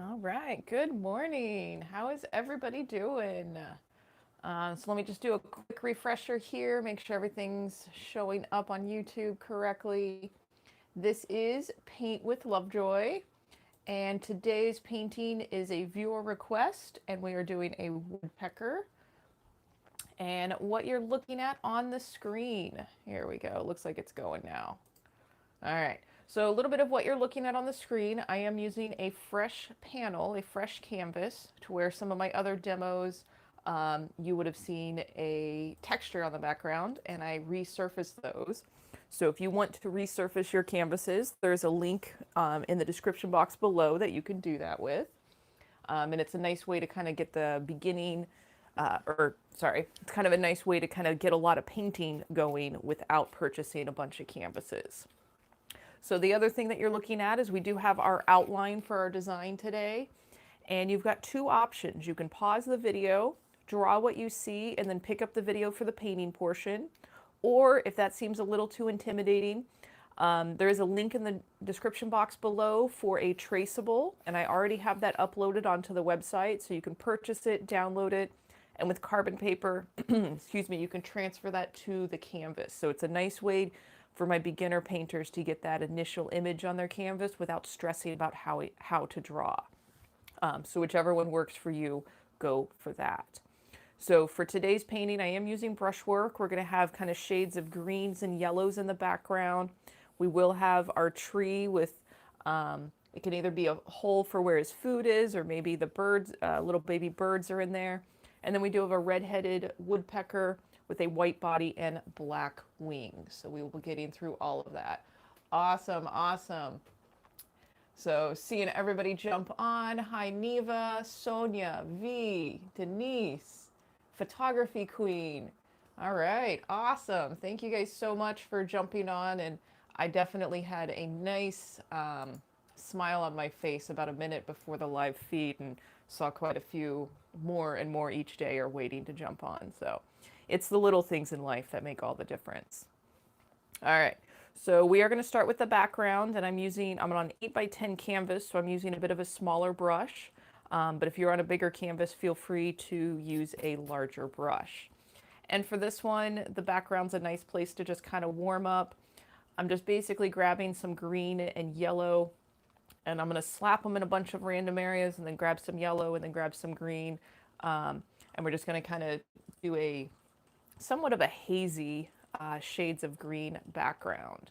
All right, good morning. How is everybody doing? So let me just do a quick refresher here, make sure everything's showing up on YouTube correctly. This is Paint with Lovejoy, and today's painting is a viewer request, and we are doing a woodpecker. And what you're looking at on the screen, here we go, looks like it's going now. All right, so a little bit of what you're looking at on the screen. I am using a fresh panel, a fresh canvas, to where some of my other demos, you would have seen a texture on the background, and I resurfaced those. So if you want to resurface your canvases, there's a link in the description box below that you can do that with. And it's a nice way to kind of get the beginning, it's kind of a nice way to kind of get a lot of painting going without purchasing a bunch of canvases. So the other thing that you're looking at is we do have our outline for our design today. And you've got two options. You can pause the video, draw what you see, and then pick up the video for the painting portion. Or if that seems a little too intimidating, there is a link in the description box below for a Traceable, and I already have that uploaded onto the website, so you can purchase it, download it, and with carbon paper, excuse me, you can transfer that to the canvas. So it's a nice way for my beginner painters to get that initial image on their canvas without stressing about how to draw. So whichever one works for you, go for that. So for today's painting, I am using brushwork. We're going to have kind of shades of greens and yellows in the background. We will have our tree with, it can either be a hole for where his food is, or maybe the birds, little baby birds are in there. And then we do have a red-headed woodpecker with a white body and black wings. So we will be getting through all of that. Awesome, awesome. So seeing everybody jump on. Hi, Neva, Sonia, V, Denise, Photography Queen. All right, awesome. Thank you guys so much for jumping on. And I definitely had a nice smile on my face about a minute before the live feed and saw quite a few more and more each day are waiting to jump on. So it's the little things in life that make all the difference. All right, so we are going to start with the background, and I'm on an 8x10 canvas, so I'm using a bit of a smaller brush. But if you're on a bigger canvas, feel free to use a larger brush. And for this one, the background's a nice place to just kind of warm up. I'm just basically grabbing some green and yellow, and I'm going to slap them in a bunch of random areas, and then grab some yellow, and then grab some green. And we're just going to kind of do a somewhat of a hazy shades of green background.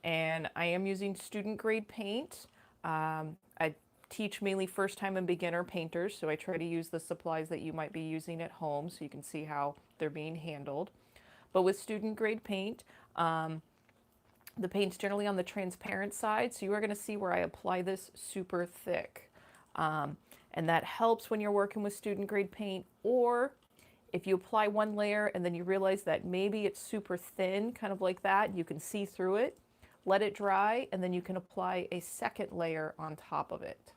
And I am using student grade paint. I teach mainly first time and beginner painters, so I try to use the supplies that you might be using at home so you can see how they're being handled. But with student grade paint, the paint's generally on the transparent side, so you are going to see where I apply this super thick. And that helps when you're working with student grade paint, or if you apply one layer and then you realize that maybe it's super thin, kind of like that, you can see through it, let it dry, and then you can apply a second layer on top of it.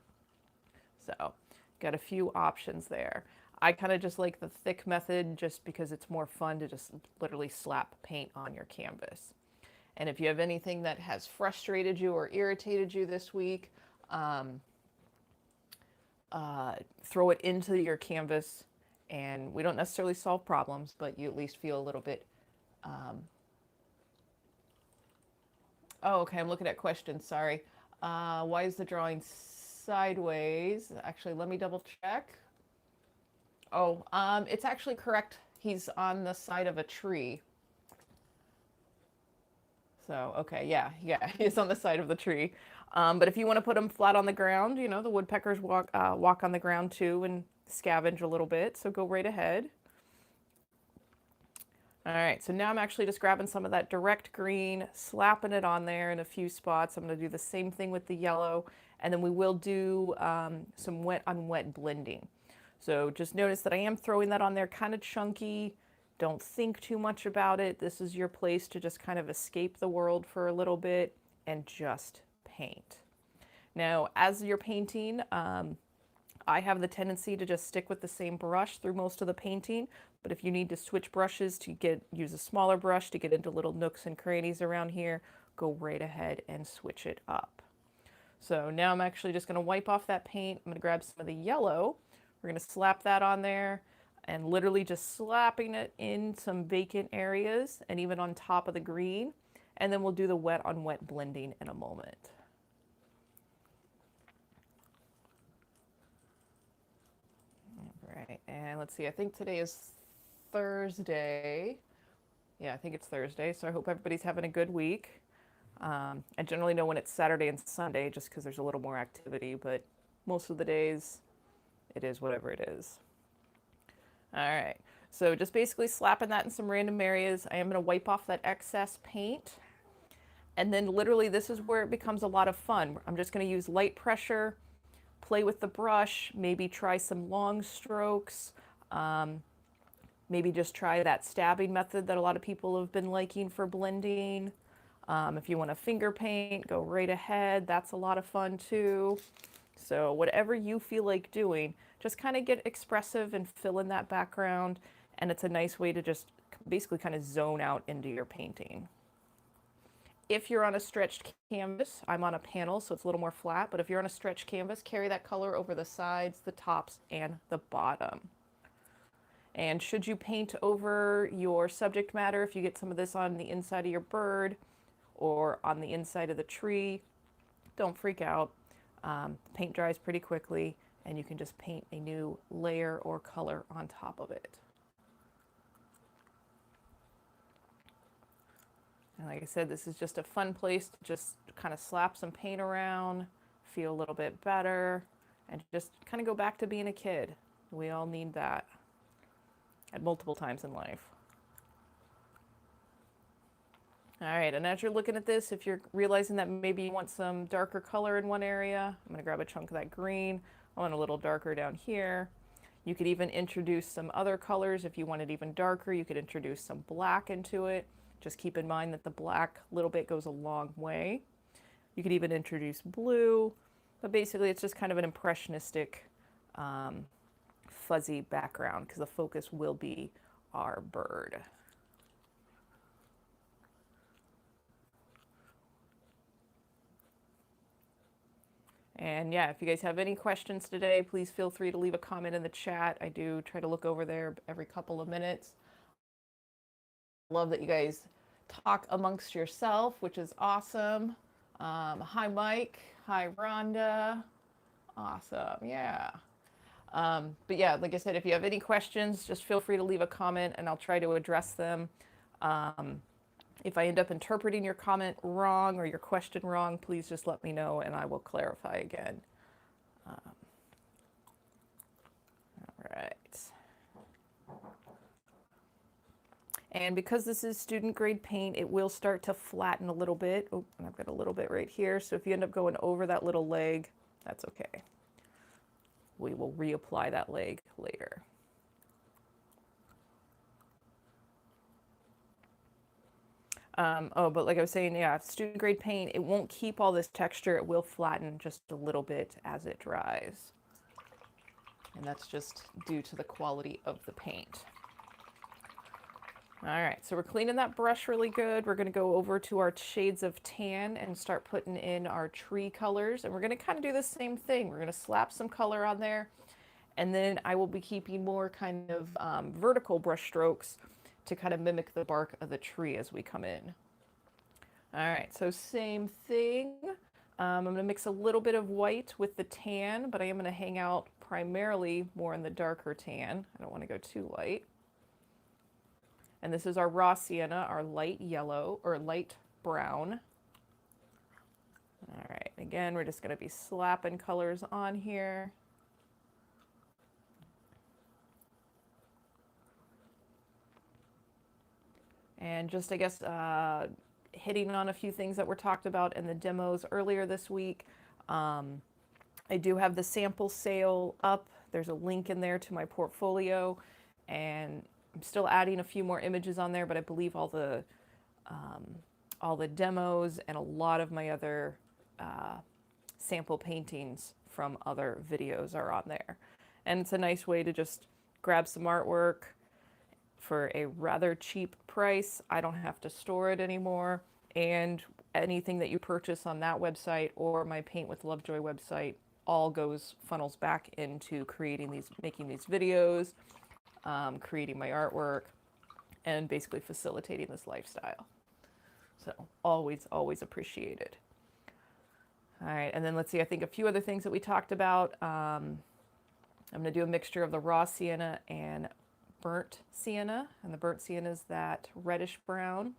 So, got a few options there. I kind of just like the thick method just because it's more fun to just literally slap paint on your canvas. And if you have anything that has frustrated you or irritated you this week, throw it into your canvas. And we don't necessarily solve problems, but you at least feel a little bit. Oh, okay, I'm looking at questions, sorry. Why is the drawing sideways? Actually, let me double check. Oh, it's actually correct. He's on the side of a tree. So, okay, yeah, he's on the side of the tree. But if you want to put him flat on the ground, you know, the woodpeckers walk on the ground too and scavenge a little bit, so go right ahead. All right, so now I'm actually just grabbing some of that direct green, slapping it on there in a few spots. I'm going to do the same thing with the yellow, and then we will do some wet on wet blending. So just notice that I am throwing that on there kind of chunky. Don't think too much about it. This is your place to just kind of escape the world for a little bit and just paint. Now, as you're painting, I have the tendency to just stick with the same brush through most of the painting, but if you need to switch brushes to use a smaller brush to get into little nooks and crannies around here, go right ahead and switch it up. So now I'm actually just going to wipe off that paint. I'm going to grab some of the yellow. We're going to slap that on there and literally just slapping it in some vacant areas and even on top of the green. And then we'll do the wet on wet blending in a moment. All right, and let's see, I think today is Thursday. Yeah, I think it's Thursday, so I hope everybody's having a good week. I generally know when it's Saturday and Sunday just because there's a little more activity, but most of the days it is whatever it is. All right, so just basically slapping that in some random areas. I am going to wipe off that excess paint. And then literally this is where it becomes a lot of fun. I'm just going to use light pressure, play with the brush, maybe try some long strokes, maybe just try that stabbing method that a lot of people have been liking for blending. If you want to finger paint, go right ahead. That's a lot of fun too. So whatever you feel like doing, just kind of get expressive and fill in that background. And it's a nice way to just basically kind of zone out into your painting. If you're on a stretched canvas, I'm on a panel, so it's a little more flat, but if you're on a stretched canvas, carry that color over the sides, the tops, and the bottom. And should you paint over your subject matter, if you get some of this on the inside of your bird or on the inside of the tree, don't freak out. Paint dries pretty quickly, and you can just paint a new layer or color on top of it. And like I said, this is just a fun place to just kind of slap some paint around, feel a little bit better, and just kind of go back to being a kid. We all need that at multiple times in life. All right, and as you're looking at this, if you're realizing that maybe you want some darker color in one area, I'm going to grab a chunk of that green. I want a little darker down here. You could even introduce some other colors. If you want it even darker, you could introduce some black into it. Just keep in mind that the black little bit goes a long way. You could even introduce blue, but basically it's just kind of an impressionistic, fuzzy background because the focus will be our bird. And yeah, if you guys have any questions today, please feel free to leave a comment in the chat. I do try to look over there every couple of minutes. Love that you guys talk amongst yourself, which is awesome. Hi, Mike. Hi, Rhonda. Awesome. Yeah. But yeah, like I said, if you have any questions, just feel free to leave a comment and I'll try to address them. If I end up interpreting your comment wrong or your question wrong, please just let me know and I will clarify again. All right. And because this is student grade paint, it will start to flatten a little bit. Oh, and I've got a little bit right here. So if you end up going over that little leg, that's okay. We will reapply that leg later. Oh, but like I was saying, yeah, student grade paint, it won't keep all this texture. It will flatten just a little bit as it dries. And that's just due to the quality of the paint. All right, so we're cleaning that brush really good. We're going to go over to our shades of tan and start putting in our tree colors. And we're going to kind of do the same thing. We're going to slap some color on there. And then I will be keeping more kind of vertical brush strokes to kind of mimic the bark of the tree as we come in. All right, so same thing. I'm going to mix a little bit of white with the tan, but I am going to hang out primarily more in the darker tan. I don't want to go too light. And this is our raw sienna, our light yellow or light brown. All right, again, we're just going to be slapping colors on here. And just, I guess, hitting on a few things that were talked about in the demos earlier this week. I do have the sample sale up. There's a link in there to my portfolio, and I'm still adding a few more images on there, but I believe all the demos and a lot of my other sample paintings from other videos are on there. And it's a nice way to just grab some artwork for a rather cheap price. I don't have to store it anymore. And anything that you purchase on that website or my Paint with Lovejoy website all funnels back into making these videos, creating my artwork, and basically facilitating this lifestyle. So always, always appreciated. All right, and then let's see, I think a few other things that we talked about. I'm going to do a mixture of the raw sienna and burnt sienna, and the burnt sienna is that reddish brown.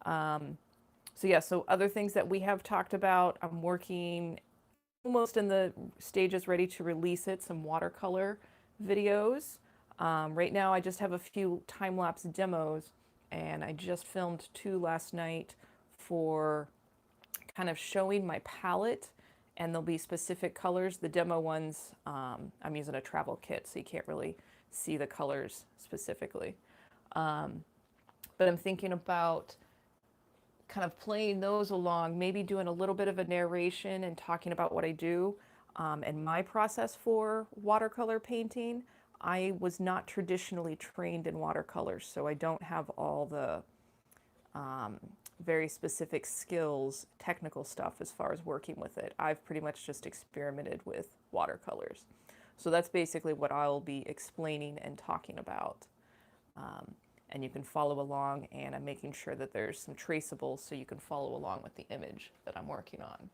So yeah, so other things that we have talked about, I'm working almost in the stages ready to release some watercolor videos. Right now I just have a few time-lapse demos, and I just filmed 2 last night for kind of showing my palette, and there'll be specific colors. The demo ones, I'm using a travel kit, so you can't really see the colors specifically. But I'm thinking about kind of playing those along, maybe doing a little bit of a narration and talking about what I do and my process for watercolor painting. I was not traditionally trained in watercolors, so I don't have all the very specific skills, technical stuff as far as working with it. I've pretty much just experimented with watercolors. So that's basically what I'll be explaining and talking about. And you can follow along, and I'm making sure that there's some traceable so you can follow along with the image that I'm working on.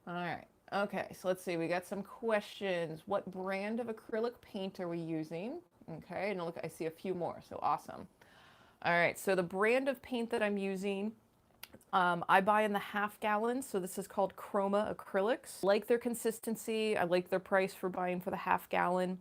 All right, okay, so let's see, we got some questions. What brand of acrylic paint are we using? Okay, and look, I see a few more, so awesome. All right, so the brand of paint that I'm using, I buy in the half gallon, so this is called Chroma Acrylics. I like their consistency, I like their price for buying for the half gallon.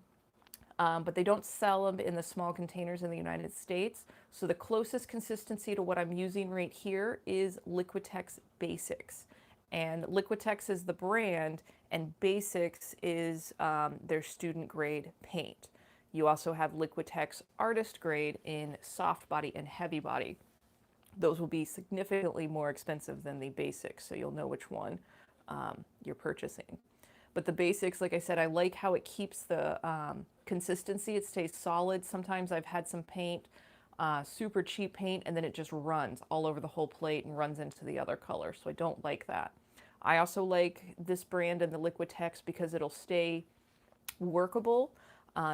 But they don't sell them in the small containers in the United States. So the closest consistency to what I'm using right here is Liquitex Basics. And Liquitex is the brand, and Basics is their student grade paint. You also have Liquitex Artist Grade in soft body and heavy body. Those will be significantly more expensive than the Basics, so you'll know which one you're purchasing. But the Basics, like I said, I like how it keeps the consistency. It stays solid. Sometimes I've had some paint, super cheap paint, and then it just runs all over the whole plate and runs into the other color. So I don't like that. I also like this brand and the Liquitex because it'll stay workable,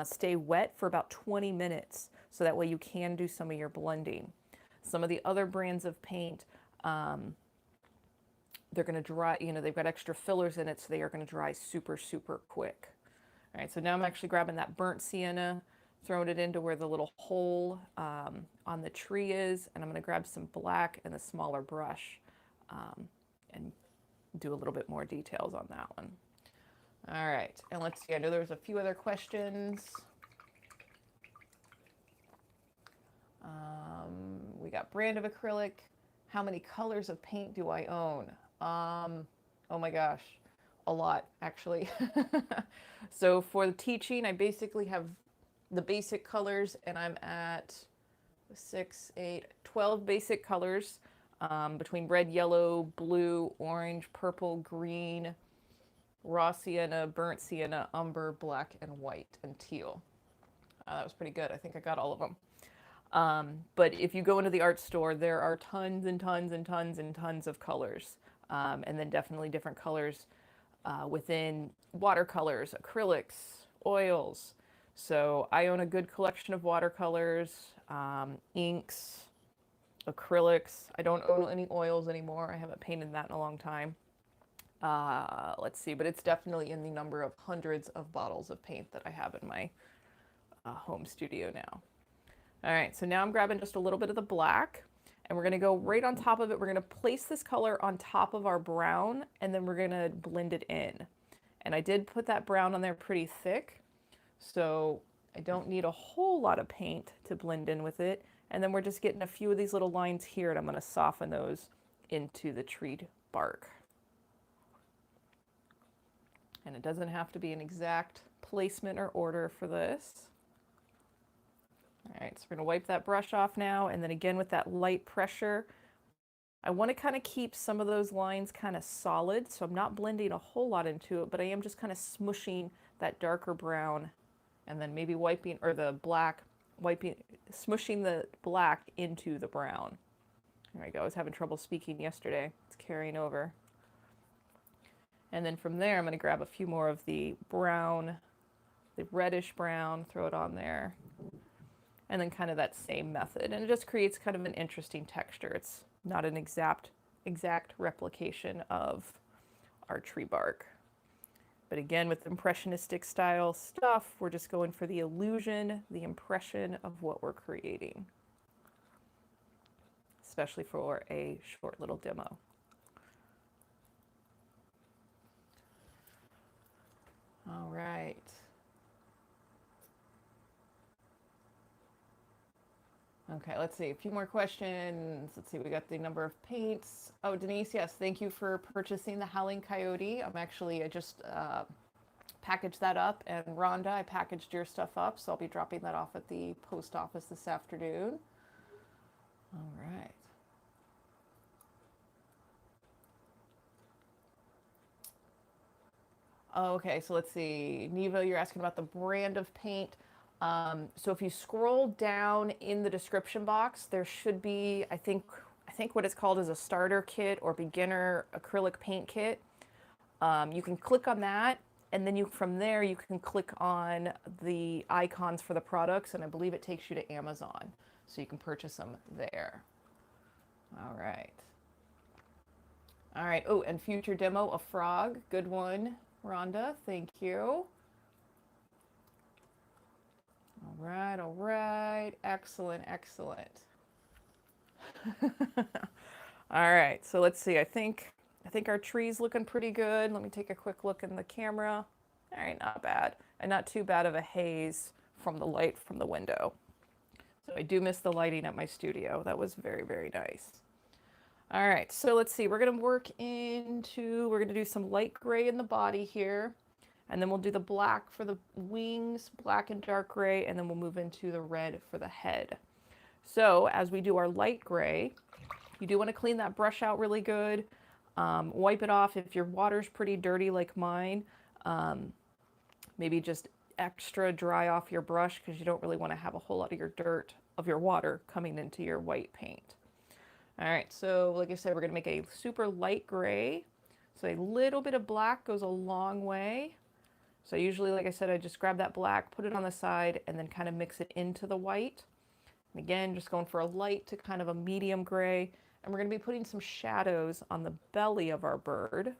stay wet for about 20 minutes. So that way you can do some of your blending. Some of the other brands of paint, they're going to dry, they've got extra fillers in it, so they are going to dry super, super quick. All right, so now I'm actually grabbing that burnt sienna, throwing it into where the little hole on the tree is, and I'm going to grab some black and a smaller brush and do a little bit more details on that one. All right, and let's see, I know there was a few other questions. We got brand of acrylic. How many colors of paint do I own? Oh my gosh, a lot actually. So for the teaching, I basically have the basic colors, and I'm at 6, 8, 12 basic colors between red, yellow, blue, orange, purple, green, raw sienna, burnt sienna, umber, black, and white, and teal. That was pretty good. I think I got all of them. But if you go into the art store, there are tons and tons and tons and tons of colors. And then definitely different colors within watercolors, acrylics, oils. So I own a good collection of watercolors, inks, acrylics. I don't own any oils anymore. I haven't painted that in a long time. Let's see, but it's definitely in the number of hundreds of bottles of paint that I have in my home studio now. All right, so now I'm grabbing just a little bit of the black, and we're going to go right on top of it. We're going to place this color on top of our brown, and then we're going to blend it in. And I did put that brown on there pretty thick, so I don't need a whole lot of paint to blend in with it. And then we're just getting a few of these little lines here, and I'm going to soften those into the tree bark. And it doesn't have to be an exact placement or order for this. All right, so we're going to wipe that brush off now, and then again with that light pressure, I want to kind of keep some of those lines kind of solid, so I'm not blending a whole lot into it, but I am just kind of smushing that darker brown, and then maybe wiping, or the black, smushing the black into the brown. There we go. I was having trouble speaking yesterday. It's carrying over. And then from there, I'm going to grab a few more of the brown, the reddish brown, throw it on there. And then kind of that same method. And it just creates kind of an interesting texture. It's not an exact replication of our tree bark. But again, with impressionistic style stuff, we're just going for the illusion, the impression of what we're creating, especially for a short little demo. All right. Okay, let's see. A few more questions. Let's see. We got the number of paints. Oh, Denise, yes. Thank you for purchasing the Howling Coyote. I just packaged that up. And Rhonda, I packaged your stuff up. So I'll be dropping that off at the post office this afternoon. All right. Okay, so let's see. Nevo, you're asking about the brand of paint. So if you scroll down in the description box, there should be, I think what it's called is a starter kit or beginner acrylic paint kit. You can click on that, and then from there you can click on the icons for the products, and I believe it takes you to Amazon, so you can purchase them there. All right. All right. Oh, and future demo, a frog. Good one, Rhonda. Thank you. All right, all right. Excellent, excellent. All right, so let's see. I think our tree's looking pretty good. Let me take a quick look in the camera. All right, not bad. And not too bad of a haze from the light from the window. So I do miss the lighting at my studio. That was very, very nice. All right, so let's see. We're gonna do some light gray in the body here. And then we'll do the black for the wings, black and dark gray, and then we'll move into the red for the head. So as we do our light gray, you do want to clean that brush out really good. Wipe it off if your water's pretty dirty like mine. Maybe just extra dry off your brush because you don't really want to have a whole lot of your dirt of your water coming into your white paint. All right, so like I said, we're going to make a super light gray. So a little bit of black goes a long way. So usually, like I said, I just grab that black, put it on the side, and then kind of mix it into the white. And again, just going for a light to kind of a medium gray. And we're going to be putting some shadows on the belly of our bird.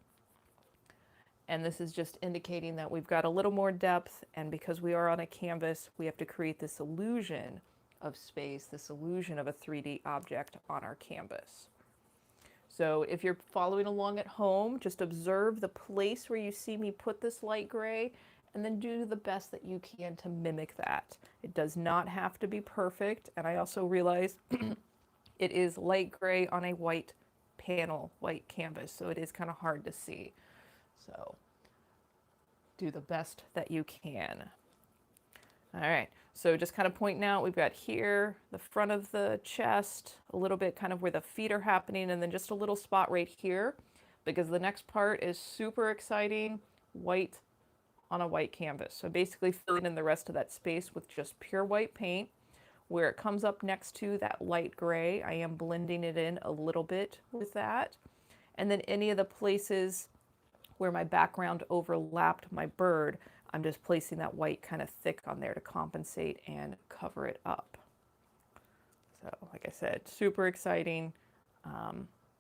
And this is just indicating that we've got a little more depth. And because we are on a canvas, we have to create this illusion of space, this illusion of a 3D object on our canvas. So if you're following along at home, just observe the place where you see me put this light gray and then do the best that you can to mimic that. It does not have to be perfect. And I also realize it is light gray on a white panel, white canvas. So it is kind of hard to see. So do the best that you can. All right, so just kind of pointing out, we've got here, the front of the chest, a little bit kind of where the feet are happening, and then just a little spot right here, because the next part is super exciting, white on a white canvas. So basically filling in the rest of that space with just pure white paint. Where it comes up next to that light gray, I am blending it in a little bit with that. And then any of the places where my background overlapped my bird, I'm just placing that white kind of thick on there to compensate and cover it up. So like I said, super exciting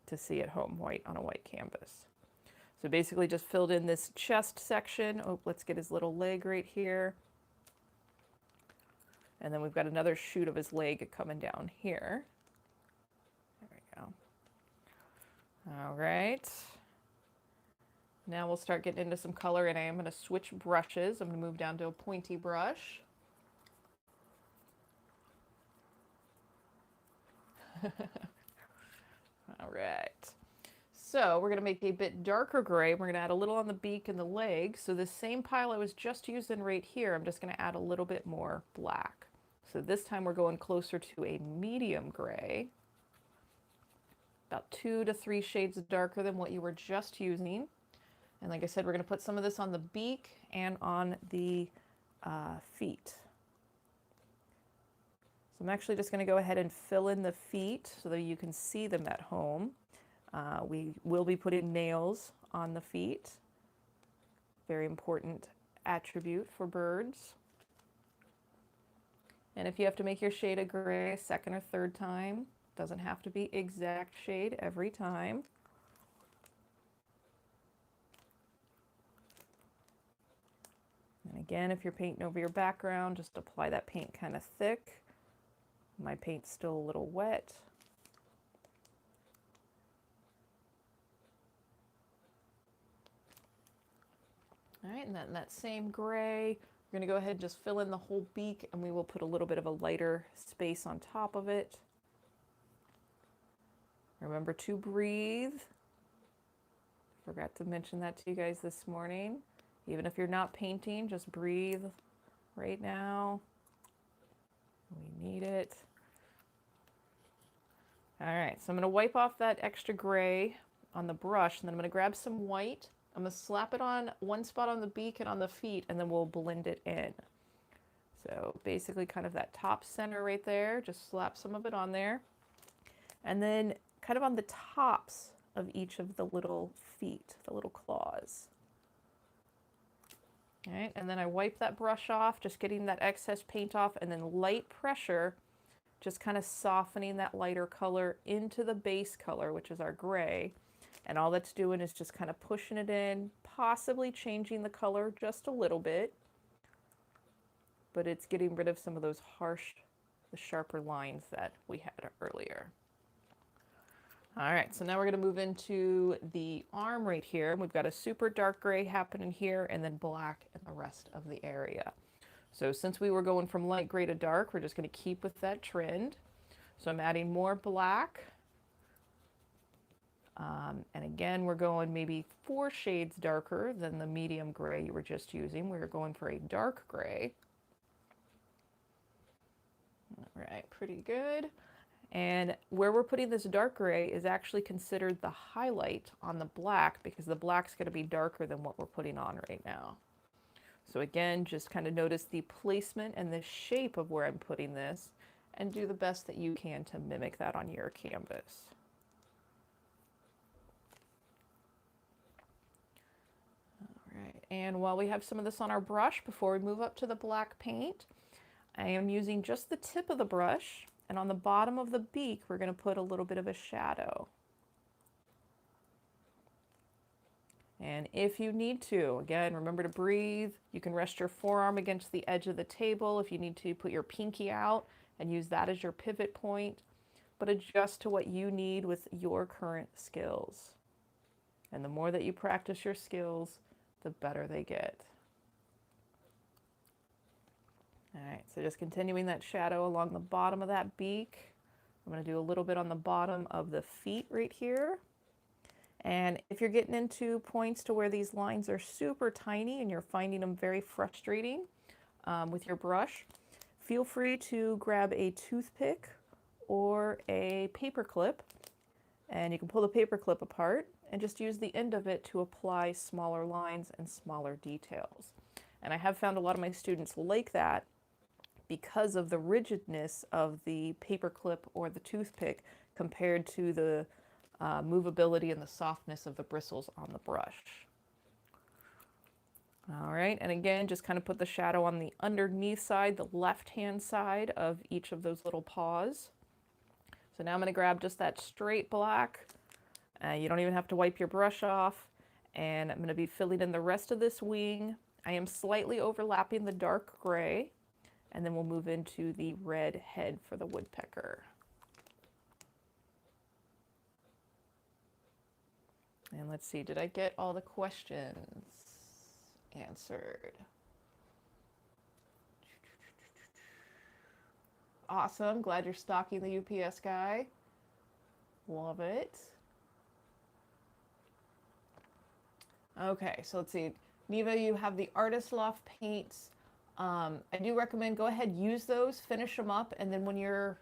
to see at home, white on a white canvas. So basically just filled in this chest section. Oh, let's get his little leg right here. And then we've got another shoot of his leg coming down here. There we go. All right. Now we'll start getting into some color, and I am going to switch brushes. I'm going to move down to a pointy brush. All right. So we're going to make a bit darker gray. We're going to add a little on the beak and the legs. So this same pile I was just using right here, I'm just going to add a little bit more black. So this time we're going closer to a medium gray. About 2 to 3 shades darker than what you were just using. And like I said, we're going to put some of this on the beak and on the feet. So I'm actually just going to go ahead and fill in the feet so that you can see them at home. We will be putting nails on the feet. Very important attribute for birds. And if you have to make your shade of gray a second or third time, doesn't have to be exact shade every time. And again, if you're painting over your background, just apply that paint kind of thick. My paint's still a little wet. All right, and then that same gray, we're going to go ahead and just fill in the whole beak, and we will put a little bit of a lighter space on top of it. Remember to breathe. Forgot to mention that to you guys this morning. Even if you're not painting, just breathe right now. We need it. All right, so I'm going to wipe off that extra gray on the brush, and then I'm going to grab some white. I'm going to slap it on one spot on the beak and on the feet, and then we'll blend it in. So basically kind of that top center right there, just slap some of it on there. And then kind of on the tops of each of the little feet, the little claws. All right, and then I wipe that brush off, just getting that excess paint off, and then light pressure, just kind of softening that lighter color into the base color, which is our gray. And all that's doing is just kind of pushing it in, possibly changing the color just a little bit, but it's getting rid of some of those harsh, the sharper lines that we had earlier. All right, so now we're going to move into the arm right here. We've got a super dark gray happening here and then black in the rest of the area. So since we were going from light gray to dark, we're just going to keep with that trend. So I'm adding more black. And again, we're going maybe 4 shades darker than the medium gray you were just using. We're going for a dark gray. All right, pretty good. And where we're putting this dark gray is actually considered the highlight on the black, because the black's going to be darker than what we're putting on right now. So again, just kind of notice the placement and the shape of where I'm putting this, and do the best that you can to mimic that on your canvas. All right, and while we have some of this on our brush, before we move up to the black paint, I am using just the tip of the brush, and on the bottom of the beak, we're going to put a little bit of a shadow. And if you need to, again, remember to breathe. You can rest your forearm against the edge of the table if you need to put your pinky out and use that as your pivot point, but adjust to what you need with your current skills. And the more that you practice your skills, the better they get. All right, so just continuing that shadow along the bottom of that beak. I'm going to do a little bit on the bottom of the feet right here. And if you're getting into points to where these lines are super tiny and you're finding them very frustrating with your brush, feel free to grab a toothpick or a paper clip, and you can pull the paper clip apart and just use the end of it to apply smaller lines and smaller details. And I have found a lot of my students like that because of the rigidness of the paper clip or the toothpick compared to the movability and the softness of the bristles on the brush. All right, and again, just kind of put the shadow on the underneath side, the left-hand side of each of those little paws. So now I'm going to grab just that straight black. You don't even have to wipe your brush off. And I'm going to be filling in the rest of this wing. I am slightly overlapping the dark gray, and then we'll move into the red head for the woodpecker. And let's see, did I get all the questions answered? Awesome, glad you're stocking the UPS guy. Love it. Okay, so let's see. Neva, you have the Artist Loft paints. I do recommend go ahead, use those, finish them up, and then when you're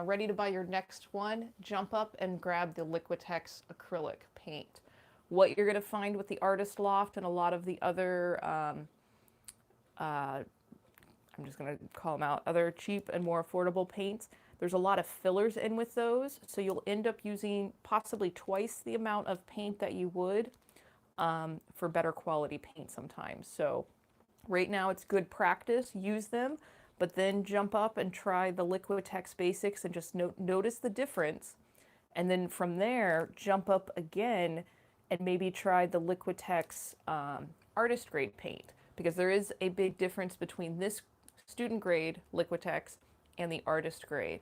ready to buy your next one, jump up and grab the Liquitex acrylic paint. What you're going to find with the Artist Loft and a lot of the other, I I'm just going to call them out, other cheap and more affordable paints. There's a lot of fillers in with those, so you'll end up using possibly twice the amount of paint that you would for better quality paint sometimes. So right now it's good practice, use them, but then jump up and try the Liquitex Basics and just notice the difference. And then from there, jump up again and maybe try the Liquitex artist grade paint, because there is a big difference between this student grade Liquitex and the artist grade.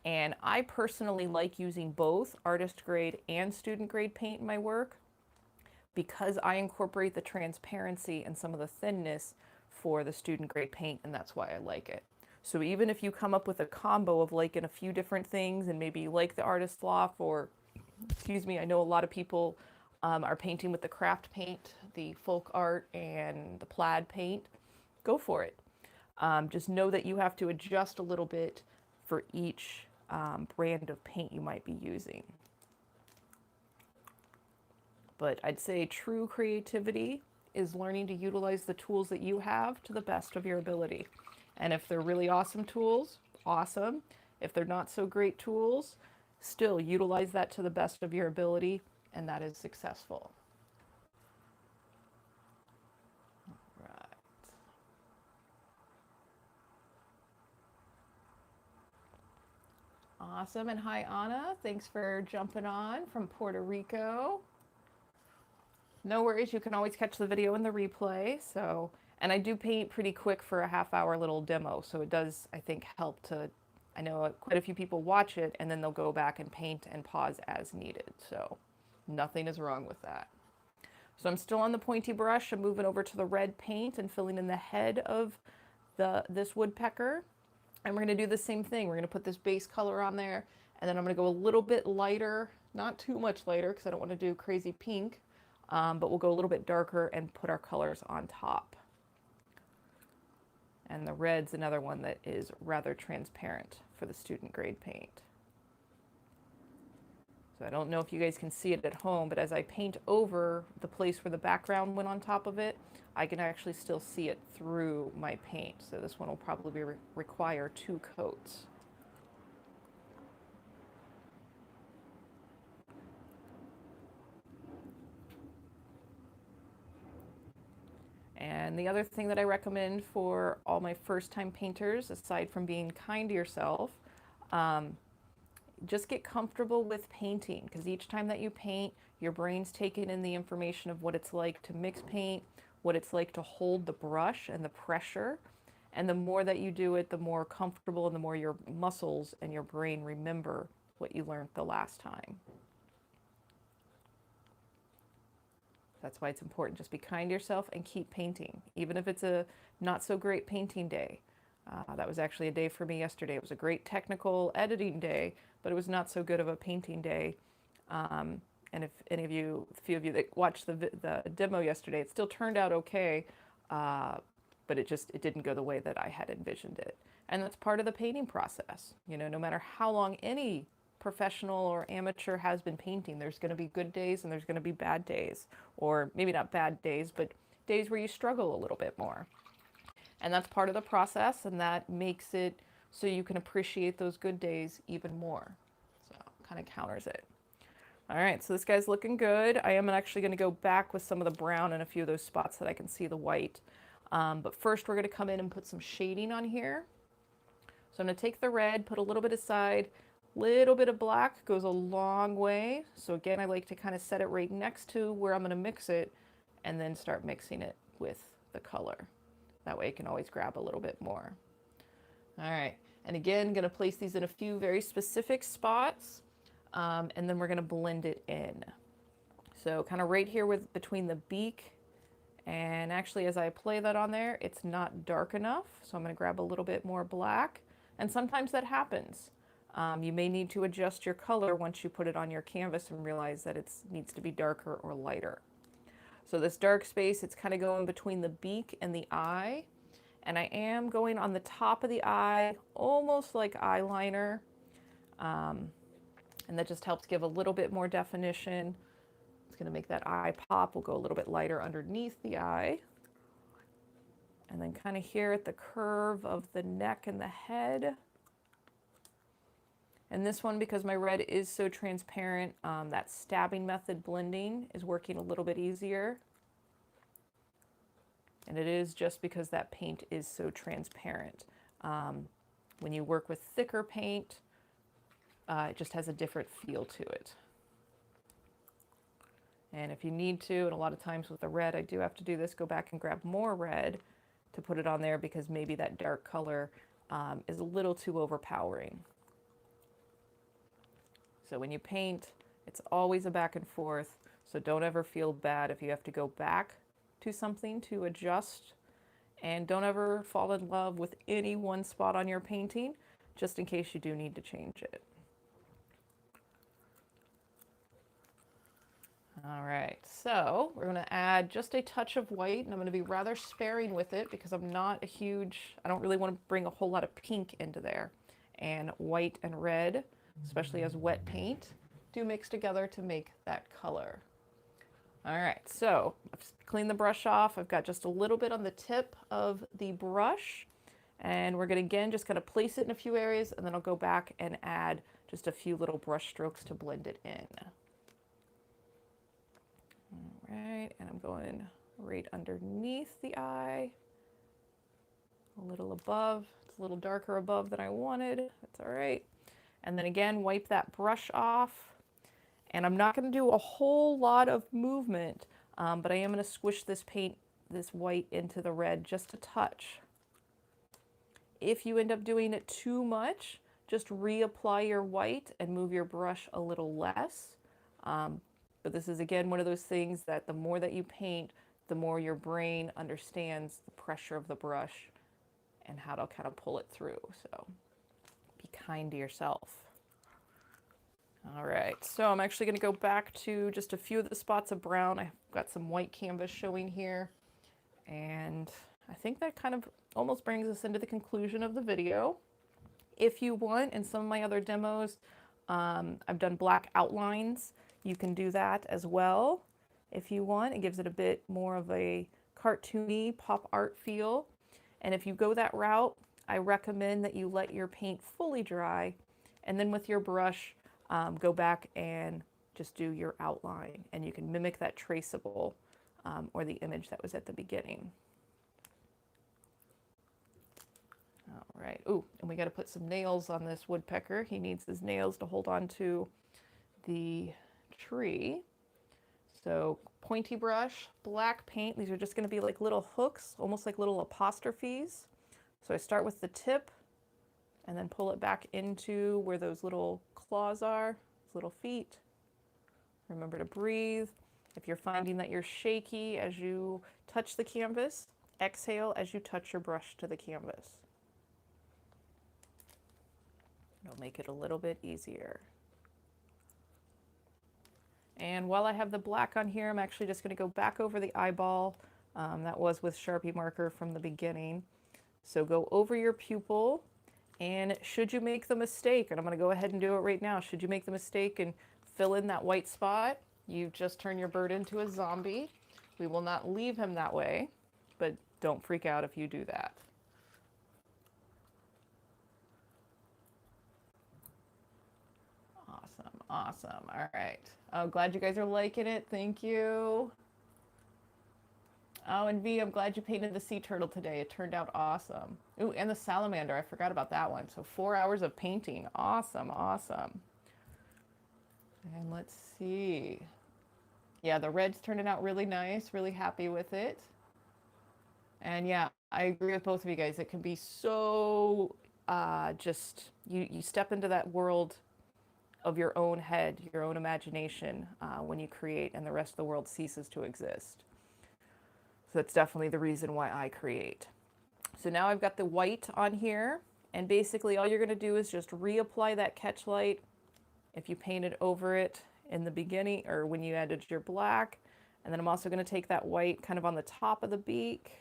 And I personally like using both artist grade and student grade paint in my work because I incorporate the transparency and some of the thinness for the student grade paint, and that's why I like it. So even if you come up with a combo of liking a few different things and maybe you like the artist loft, or, excuse me, I know a lot of people are painting with the craft paint, the folk art and the plaid paint, go for it. Just know that you have to adjust a little bit for each brand of paint you might be using. But I'd say true creativity is learning to utilize the tools that you have to the best of your ability. And if they're really awesome tools, awesome. If they're not so great tools, still utilize that to the best of your ability, and that is successful. Right. Awesome. And hi, Anna. Thanks for jumping on from Puerto Rico. No worries. You can always catch the video in the replay. So, and I do paint pretty quick for a half-hour little demo. So it does, I think, help to, I know quite a few people watch it and then they'll go back and paint and pause as needed. So nothing is wrong with that. So I'm still on the pointy brush. I'm moving over to the red paint and filling in the head of this woodpecker. And we're going to do the same thing. We're going to put this base color on there, and then I'm going to go a little bit lighter, not too much lighter because I don't want to do crazy pink, but we'll go a little bit darker and put our colors on top. And the red's another one that is rather transparent for the student grade paint. So I don't know if you guys can see it at home, but as I paint over the place where the background went on top of it, I can actually still see it through my paint. So this one will probably require 2 coats. And the other thing that I recommend for all my first-time painters, aside from being kind to yourself, just get comfortable with painting, because each time that you paint, your brain's taking in the information of what it's like to mix paint, what it's like to hold the brush and the pressure. And the more that you do it, the more comfortable and the more your muscles and your brain remember what you learned the last time. That's why it's important. Just be kind to yourself and keep painting, even if it's a not so great painting day. That was actually a day for me yesterday. It was a great technical editing day, but it was not so good of a painting day. And if any of you, a few of you that watched the demo yesterday, it still turned out okay, but it didn't go the way that I had envisioned it. And that's part of the painting process. You know, no matter how long any professional or amateur has been painting, there's going to be good days and there's going to be bad days, or maybe not bad days, but days where you struggle a little bit more. And that's part of the process, and that makes it so you can appreciate those good days even more. So kind of counters it. All right, so this guy's looking good. I am actually going to go back with some of the brown in a few of those spots that I can see the white. But first we're going to come in and put some shading on here. So I'm going to take the red, put a little bit aside. Little bit of black goes a long way. So again, I like to kind of set it right next to where I'm going to mix it and then start mixing it with the color. That way I can always grab a little bit more. All right, and again, going to place these in a few very specific spots, and then we're going to blend it in. So kind of right here between the beak, and actually as I apply that on there, it's not dark enough, so I'm going to grab a little bit more black, and sometimes that happens. You may need to adjust your color once you put it on your canvas and realize that it needs to be darker or lighter. So this dark space, it's kind of going between the beak and the eye. And I am going on the top of the eye, almost like eyeliner. And that just helps give a little bit more definition. It's going to make that eye pop. We'll go a little bit lighter underneath the eye. And then kind of here at the curve of the neck and the head. And this one, because my red is so transparent, that stabbing method blending is working a little bit easier. And it is just because that paint is so transparent. When you work with thicker paint, it just has a different feel to it. And if you need to, and a lot of times with the red, I do have to do this, go back and grab more red to put it on there because maybe that dark color is a little too overpowering. So when you paint, it's always a back and forth. So don't ever feel bad if you have to go back to something to adjust. And don't ever fall in love with any one spot on your painting, just in case you do need to change it. All right, so we're gonna add just a touch of white, and I'm gonna be rather sparing with it because I'm not a huge, I don't really wanna bring a whole lot of pink into there. And white and red, especially as wet paint, do mix together to make that color. All right, so I've cleaned the brush off. I've got just a little bit on the tip of the brush, and we're gonna again just kind of place it in a few areas, and then I'll go back and add just a few little brush strokes to blend it in. All right, and I'm going right underneath the eye, a little above. It's a little darker above than I wanted. That's all right. And then again, wipe that brush off. And I'm not going to do a whole lot of movement, but I am going to squish this paint, this white, into the red just a touch. If you end up doing it too much, just reapply your white and move your brush a little less. But this is, again, one of those things that the more that you paint, the more your brain understands the pressure of the brush and how to kind of pull it through. So be kind to yourself. All right, so I'm actually going to go back to just a few of the spots of brown. I've got some white canvas showing here, and I think that kind of almost brings us into the conclusion of the video. If you want, in some of my other demos, I've done black outlines. You can do that as well if you want. It gives it a bit more of a cartoony pop art feel. And if you go that route, I recommend that you let your paint fully dry, and then with your brush, go back and just do your outline, and you can mimic that traceable or the image that was at the beginning. All right. Ooh, and we got to put some nails on this woodpecker. He needs his nails to hold on to the tree. So pointy brush, black paint. These are just going to be like little hooks, almost like little apostrophes. So I start with the tip and then pull it back into where those little claws are, little feet. Remember to breathe. If you're finding that you're shaky as you touch the canvas, exhale as you touch your brush to the canvas. It'll make it a little bit easier. And while I have the black on here, I'm actually just going to go back over the eyeball. That was with Sharpie marker from the beginning. So go over your pupil. And should you make the mistake, and I'm going to go ahead and do it right now, should you make the mistake and fill in that white spot, you've just turned your bird into a zombie. We will not leave him that way, but don't freak out if you do that. Awesome, awesome. All right. I'm glad you guys are liking it. Thank you. Oh, and V, I'm glad you painted the sea turtle today. It turned out awesome. Ooh, and the salamander. I forgot about that one. So 4 hours of painting. Awesome, awesome. And let's see. Yeah, the red's turning out really nice. Really happy with it. And yeah, I agree with both of you guys. It can be so just, you step into that world of your own head, your own imagination when you create, and the rest of the world ceases to exist. So that's definitely the reason why I create. So now I've got the white on here, and basically all you're going to do is just reapply that catch light if you painted over it in the beginning or when you added your black. And then I'm also going to take that white kind of on the top of the beak.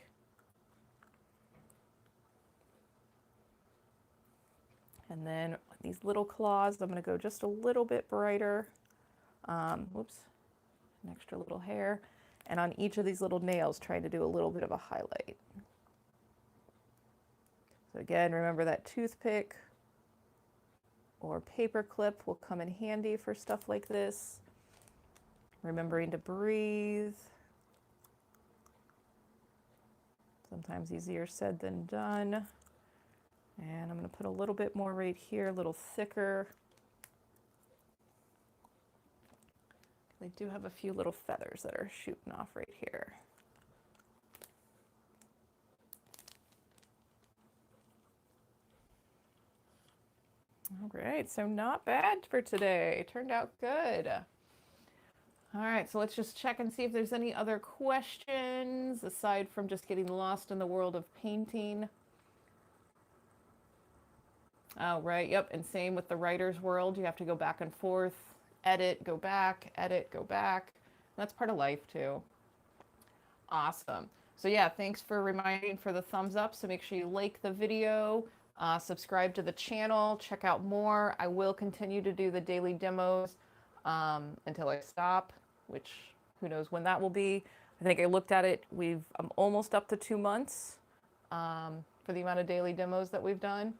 And then these little claws, I'm going to go just a little bit brighter. Whoops, an extra little hair. And on each of these little nails, trying to do a little bit of a highlight. So again, remember that toothpick or paper clip will come in handy for stuff like this. Remembering to breathe. Sometimes easier said than done. And I'm going to put a little bit more right here, a little thicker. I do have a few little feathers that are shooting off right here. All right, so not bad for today. Turned out good. All right, so let's just check and see if there's any other questions aside from just getting lost in the world of painting. Oh, right, yep, and same with the writer's world. You have to go back and forth, edit, go back, edit, go back. That's part of life too. Awesome. So yeah, thanks for reminding for the thumbs up. So make sure you like the video, subscribe to the channel, check out more. I will continue to do the daily demos until I stop, which who knows when that will be. I think I looked at it. I'm almost up to 2 months for the amount of daily demos that we've done.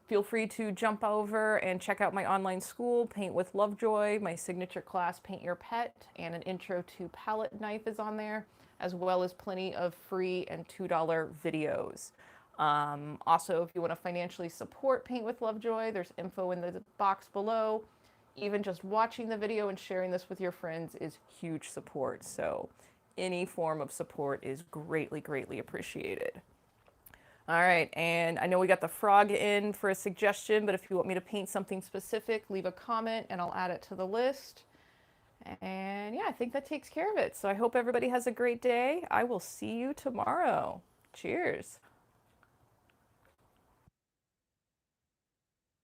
Feel free to jump over and check out my online school, Paint with Lovejoy. My signature class, Paint Your Pet, and an intro to palette knife is on there, as well as plenty of free and $2 videos. Also, if you want to financially support Paint with Lovejoy, there's info in the box below. Even just watching the video and sharing this with your friends is huge support. So any form of support is greatly, greatly appreciated. All right, and I know we got the frog in for a suggestion, but if you want me to paint something specific, leave a comment and I'll add it to the list. And yeah, I think that takes care of it. So I hope everybody has a great day. I will see you tomorrow. Cheers.